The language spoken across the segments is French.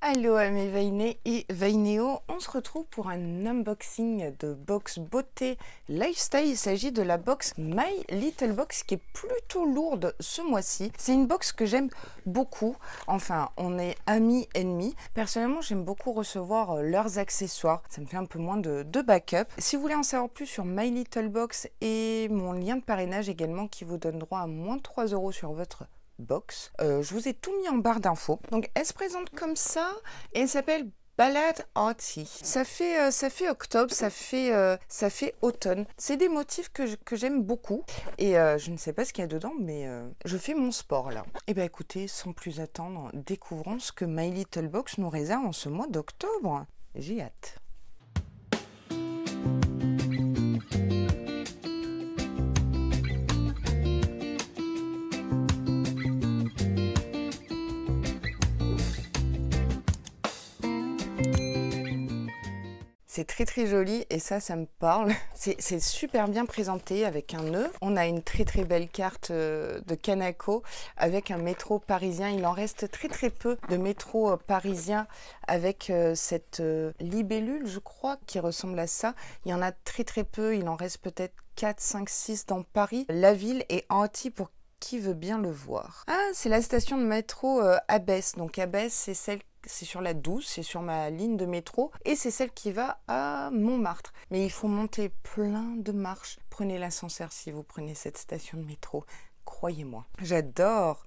Hello amis Vainé et Vainéo, on se retrouve pour un unboxing de box beauté lifestyle. Il s'agit de la box My Little Box qui est plutôt lourde ce mois-ci. C'est une box que j'aime beaucoup, enfin on est amis ennemis. Personnellement j'aime beaucoup recevoir leurs accessoires, ça me fait un peu moins de backup. Si vous voulez en savoir plus sur My Little Box et mon lien de parrainage également qui vous donne droit à moins 3 € sur votre box. Je vous ai tout mis en barre d'infos. Donc elle se présente comme ça et elle s'appelle Ballad Arty. Ça fait octobre, ça fait automne. C'est des motifs que j'aime beaucoup et je ne sais pas ce qu'il y a dedans, mais je fais mon sport là. Et bien écoutez, sans plus attendre, découvrons ce que My Little Box nous réserve en ce mois d'octobre. J'ai hâte. C'est très joli et ça me parle. C'est super bien présenté avec un nœud. On a une très belle carte de Canaco avec un métro parisien. Il en reste très peu de métro parisien avec cette libellule, je crois, qui ressemble à ça. Il y en a très peu. Il en reste peut-être 4, 5, 6 dans Paris. La ville est Antilles pour qui veut bien le voir. Ah, c'est la station de métro Abbesse. Donc Abbesse, c'est sur la 12, c'est sur ma ligne de métro et c'est celle qui va à Montmartre. Mais il faut monter plein de marches. Prenez l'ascenseur si vous prenez cette station de métro. Croyez-moi, j'adore.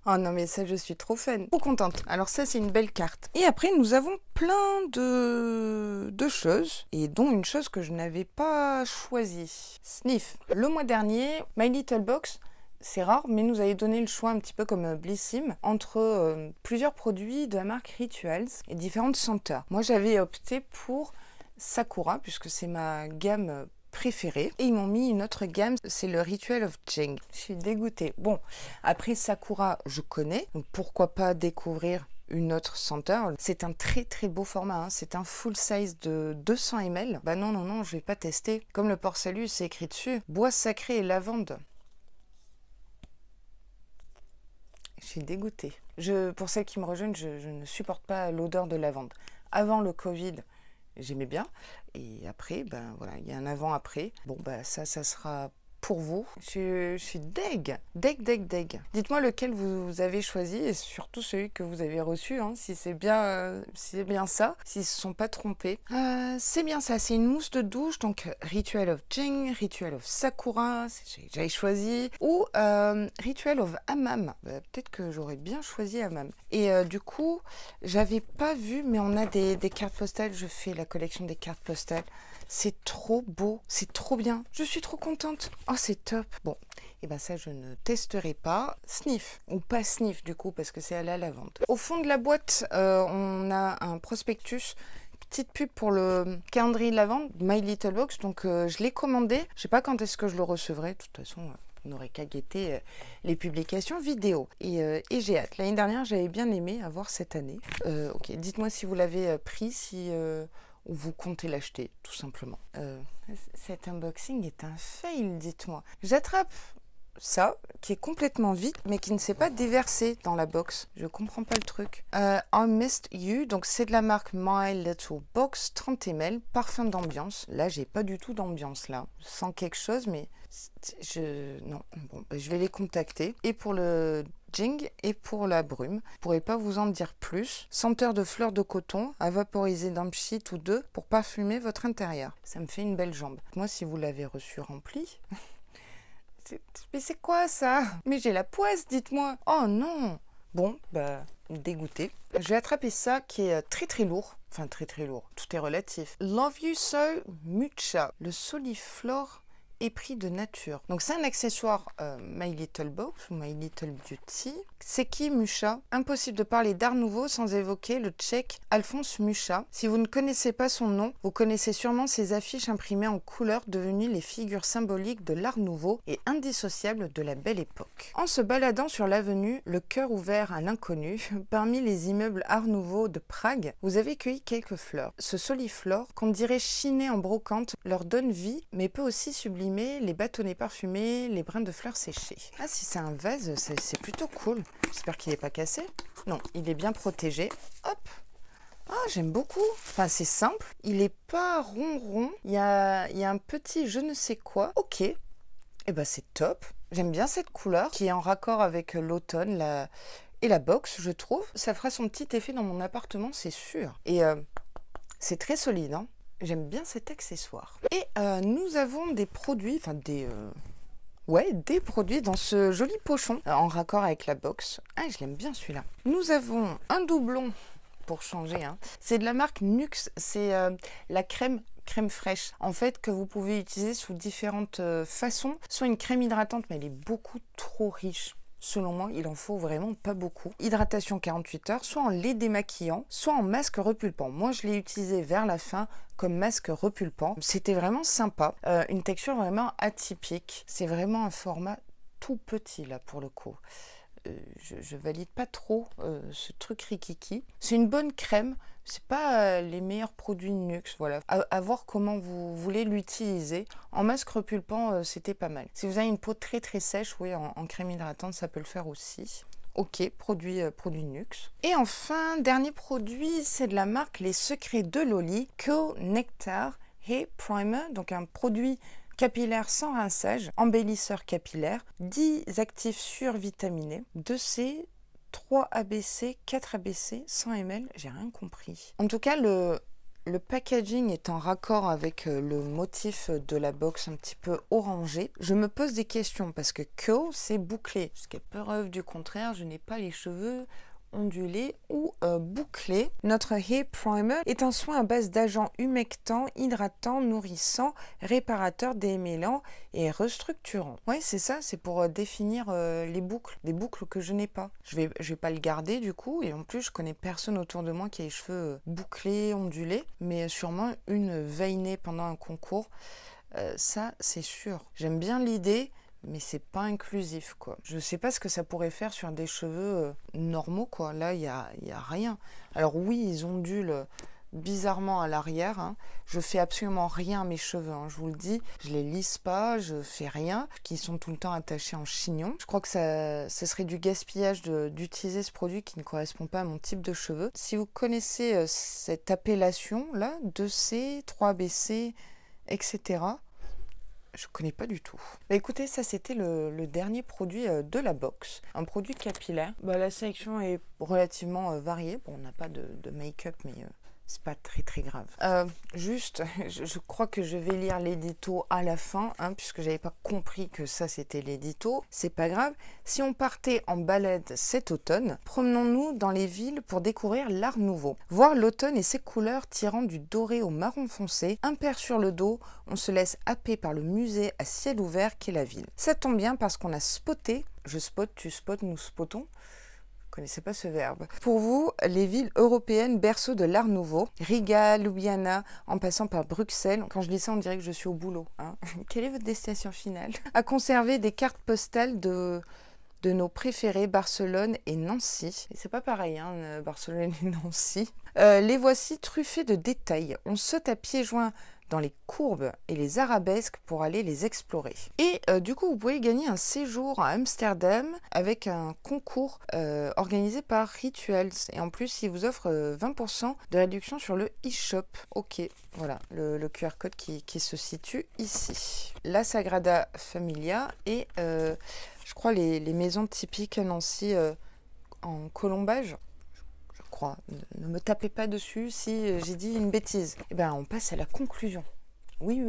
Oh non mais ça je suis trop fan, trop contente. Alors ça c'est une belle carte. Et après nous avons plein de choses et dont une chose que je n'avais pas choisie. Sniff. Le mois dernier, My Little Box, c'est rare, mais nous avait donné le choix un petit peu comme Blissim entre plusieurs produits de la marque Rituals et différentes senteurs. Moi, j'avais opté pour Sakura, puisque c'est ma gamme préférée. Et ils m'ont mis une autre gamme, c'est le Ritual of Jing. Je suis dégoûtée. Bon, après Sakura, je connais, donc pourquoi pas découvrir une autre senteur. C'est un très beau format, hein. C'est un full size de 200 ml. Bah non, je vais pas tester. Comme le port salut, c'est écrit dessus, bois sacré et lavande. Je suis dégoûtée. Pour celles qui me rejoignent, je ne supporte pas l'odeur de lavande. Avant le Covid, j'aimais bien. Et après, ben voilà, il y a un avant-après. Bon, ben ça sera pour vous. Je suis deg. Dites-moi lequel vous avez choisi et surtout celui que vous avez reçu, hein, si c'est bien ça, s'ils ne se sont pas trompés. C'est bien ça, c'est une mousse de douche, donc Ritual of Jing, Ritual of Sakura, j'avais choisi, ou Ritual of Hammam. Peut-être que j'aurais bien choisi Hammam. Et du coup, j'avais pas vu, mais on a des cartes postales, je fais la collection des cartes postales. C'est trop beau, c'est trop bien. Je suis trop contente. Oh, c'est top. Bon, et ben ça, je ne testerai pas. Sniff, ou pas sniff du coup, parce que c'est à la lavande. Au fond de la boîte, on a un prospectus. Petite pub pour le calendrier lavande, My Little Box. Donc, je l'ai commandé. Je sais pas quand est-ce que je le recevrai. De toute façon, on n'aurait qu'à guetter les publications vidéo. Et j'ai hâte. L'année dernière, j'avais bien aimé avoir cette année. Ok, dites-moi si vous l'avez pris, si... ou vous comptez l'acheter, tout simplement. Cet unboxing est un fail, dites-moi. J'attrape ça, qui est complètement vide, mais qui ne s'est pas déversé dans la box. Je comprends pas le truc. I Missed You, donc c'est de la marque My Little Box, 30 ml, parfum d'ambiance. Là, j'ai pas du tout d'ambiance, là. Je sens quelque chose, mais non. Bon, je vais les contacter. Et pour le Jing et pour la brume. Je pourrais pas vous en dire plus. Senteur de fleurs de coton à vaporiser d'un pchit ou deux pour parfumer votre intérieur. Ça me fait une belle jambe. Moi, si vous l'avez reçu rempli... Mais c'est quoi ça? Mais j'ai la poisse, dites-moi. Oh non. Bon, bah, dégoûté. Je vais attraper ça qui est très lourd. Enfin, très lourd. Tout est relatif. Love You So Mucha. Le Soliflore épris de nature. Donc c'est un accessoire My Little Box ou My Little Beauty. C'est qui Mucha? Impossible de parler d'art nouveau sans évoquer le tchèque Alphonse Mucha. Si vous ne connaissez pas son nom, vous connaissez sûrement ses affiches imprimées en couleur devenues les figures symboliques de l'art nouveau et indissociables de la belle époque. En se baladant sur l'avenue, le cœur ouvert à l'inconnu, parmi les immeubles art nouveau de Prague, vous avez cueilli quelques fleurs. Ce soliflore, qu'on dirait chiné en brocante, leur donne vie, mais peut aussi sublimer les bâtonnets parfumés, les brins de fleurs séchées. Ah, si c'est un vase, c'est plutôt cool. J'espère qu'il n'est pas cassé. Non, il est bien protégé. Hop. Ah, j'aime beaucoup. Enfin, c'est simple. Il est pas rond. Il y a un petit je ne sais quoi. Ok. Eh ben, c'est top. J'aime bien cette couleur qui est en raccord avec l'automne et la box, je trouve. Ça fera son petit effet dans mon appartement, c'est sûr. Et c'est très solide, hein. J'aime bien cet accessoire. Et nous avons des produits, enfin des produits dans ce joli pochon en raccord avec la box. Ah, je l'aime bien celui-là. Nous avons un doublon pour changer, hein. C'est de la marque Nuxe, c'est la crème fraîche, en fait, que vous pouvez utiliser sous différentes façons. Soit une crème hydratante, mais elle est beaucoup trop riche. Selon moi, il en faut vraiment pas beaucoup. Hydratation 48 heures, soit en lait démaquillant, soit en masque repulpant. Moi, je l'ai utilisé vers la fin comme masque repulpant. C'était vraiment sympa. Une texture vraiment atypique. C'est vraiment un format tout petit, là, pour le coup. Je valide pas trop ce truc rikiki. C'est une bonne crème. C'est pas les meilleurs produits Nuxe, voilà. À voir comment vous voulez l'utiliser. En masque repulpant, c'était pas mal. Si vous avez une peau très très sèche, oui, en crème hydratante, ça peut le faire aussi. Ok, produit Nuxe. Et enfin, dernier produit, c'est de la marque Les Secrets de Loli, Co-Nectar Hair Primer, donc un produit capillaire sans rinçage, embellisseur capillaire, 10 actifs survitaminés, 2C, 3 ABC, 4 ABC, 100 ml, j'ai rien compris. En tout cas, le packaging est en raccord avec le motif de la box un petit peu orangé. Je me pose des questions parce que Co, c'est bouclé. Jusqu'à preuve du contraire, je n'ai pas les cheveux ondulé ou bouclé. Notre Hair Primer est un soin à base d'agents humectants, hydratants, nourrissants, réparateurs, démêlants et restructurants. Oui, c'est ça, c'est pour définir les boucles, des boucles que je n'ai pas. Je vais pas le garder du coup, et en plus je connais personne autour de moi qui a les cheveux bouclés, ondulés, mais sûrement une veinée pendant un concours. Ça, c'est sûr. J'aime bien l'idée, mais c'est pas inclusif, quoi. Je sais pas ce que ça pourrait faire sur des cheveux normaux, quoi. Là, il y a rien. Alors oui, ils ondulent bizarrement à l'arrière, hein. Je fais absolument rien à mes cheveux, hein, je vous le dis. Je les lisse pas, je fais rien, qui sont tout le temps attachés en chignon. Je crois que ça serait du gaspillage d'utiliser ce produit qui ne correspond pas à mon type de cheveux. Si vous connaissez cette appellation-là, 2C, 3BC, etc., je connais pas du tout. Bah écoutez, ça c'était le dernier produit de la box. Un produit capillaire. Bah, la sélection est relativement variée. Bon, on n'a pas de make-up, mais c'est pas très très grave. Juste, je crois que je vais lire l'édito à la fin, hein, puisque j'avais pas compris que ça c'était l'édito. C'est pas grave. Si on partait en balade cet automne, promenons-nous dans les villes pour découvrir l'art nouveau. Voir l'automne et ses couleurs tirant du doré au marron foncé, impair sur le dos, on se laisse happer par le musée à ciel ouvert qu'est la ville. Ça tombe bien parce qu'on a spoté, je spot, tu spots, nous spotons. Je ne connaissais pas ce verbe. Pour vous, les villes européennes berceaux de l'art nouveau, Riga, Ljubljana, en passant par Bruxelles. Quand je dis ça, on dirait que je suis au boulot, hein. Quelle est votre destination finale? À conserver des cartes postales de nos préférés, Barcelone et Nancy. Et c'est pas pareil, hein, Barcelone et Nancy. Les voici truffés de détails. On saute à pieds joints dans les courbes et les arabesques pour aller les explorer. Et du coup, vous pouvez gagner un séjour à Amsterdam avec un concours organisé par Rituals. Et en plus, il vous offre 20% de réduction sur le e-shop. Ok, voilà, le QR code qui se situe ici. La Sagrada Familia et je crois les maisons typiques à Nancy en colombage. Crois. Ne me tapez pas dessus si j'ai dit une bêtise. Eh ben, on passe à la conclusion. Oui.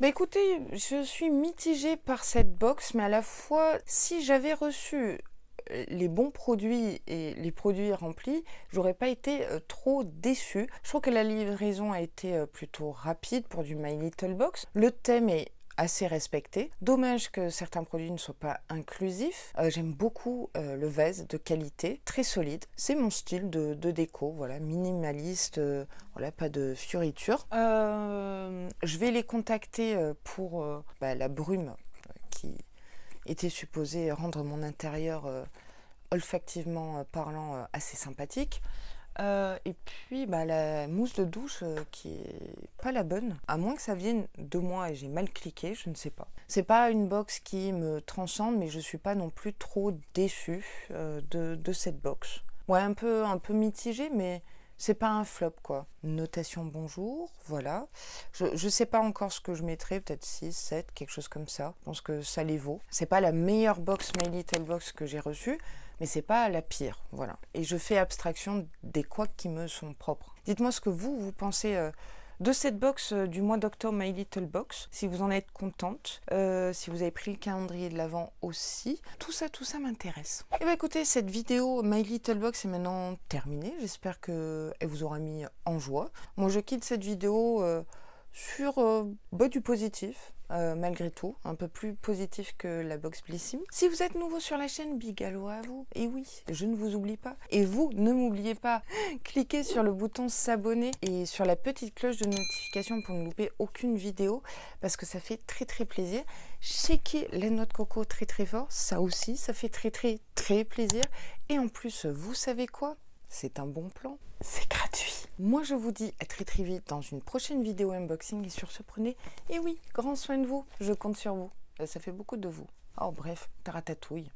Bah écoutez, je suis mitigée par cette box, mais à la fois, si j'avais reçu les bons produits et les produits remplis, j'aurais pas été trop déçue. Je trouve que la livraison a été plutôt rapide pour du My Little Box. Le thème est assez respecté. Dommage que certains produits ne soient pas inclusifs. J'aime beaucoup le vase de qualité, très solide. C'est mon style de déco, voilà, minimaliste, voilà, pas de fioritures. Je vais les contacter pour la brume qui était supposée rendre mon intérieur olfactivement parlant assez sympathique. Et puis la mousse de douche qui est pas la bonne, à moins que ça vienne de moi et j'ai mal cliqué, je ne sais pas. C'est pas une box qui me transcende, mais je suis pas non plus trop déçue de cette box. Ouais, un peu mitigée, mais c'est pas un flop quoi. Notation bonjour, voilà. Je sais pas encore ce que je mettrai, peut-être 6, 7, quelque chose comme ça. Je pense que ça les vaut. C'est pas la meilleure box My Little Box que j'ai reçue, mais c'est pas la pire, voilà. Et je fais abstraction des couacs qui me sont propres. Dites-moi ce que vous pensez de cette box du mois d'octobre My Little Box, si vous en êtes contente, si vous avez pris le calendrier de l'Avent aussi. Tout ça m'intéresse. Et bien écoutez, cette vidéo My Little Box est maintenant terminée. J'espère qu'elle vous aura mis en joie. Moi, je quitte cette vidéo sur du positif. Malgré tout, un peu plus positif que la box Blissim. Si vous êtes nouveau sur la chaîne, big hello à vous. Et oui, je ne vous oublie pas. Et vous, ne m'oubliez pas, cliquez sur le bouton s'abonner et sur la petite cloche de notification pour ne louper aucune vidéo parce que ça fait très plaisir. Checkez les noix de coco très fort, ça aussi, ça fait très plaisir. Et en plus, vous savez quoi? C'est un bon plan, c'est gratuit. Moi, je vous dis à très vite dans une prochaine vidéo unboxing. Et sur ce, prenez, et oui, grand soin de vous. Je compte sur vous. Ça fait beaucoup de vous. Oh bref, taratatouille.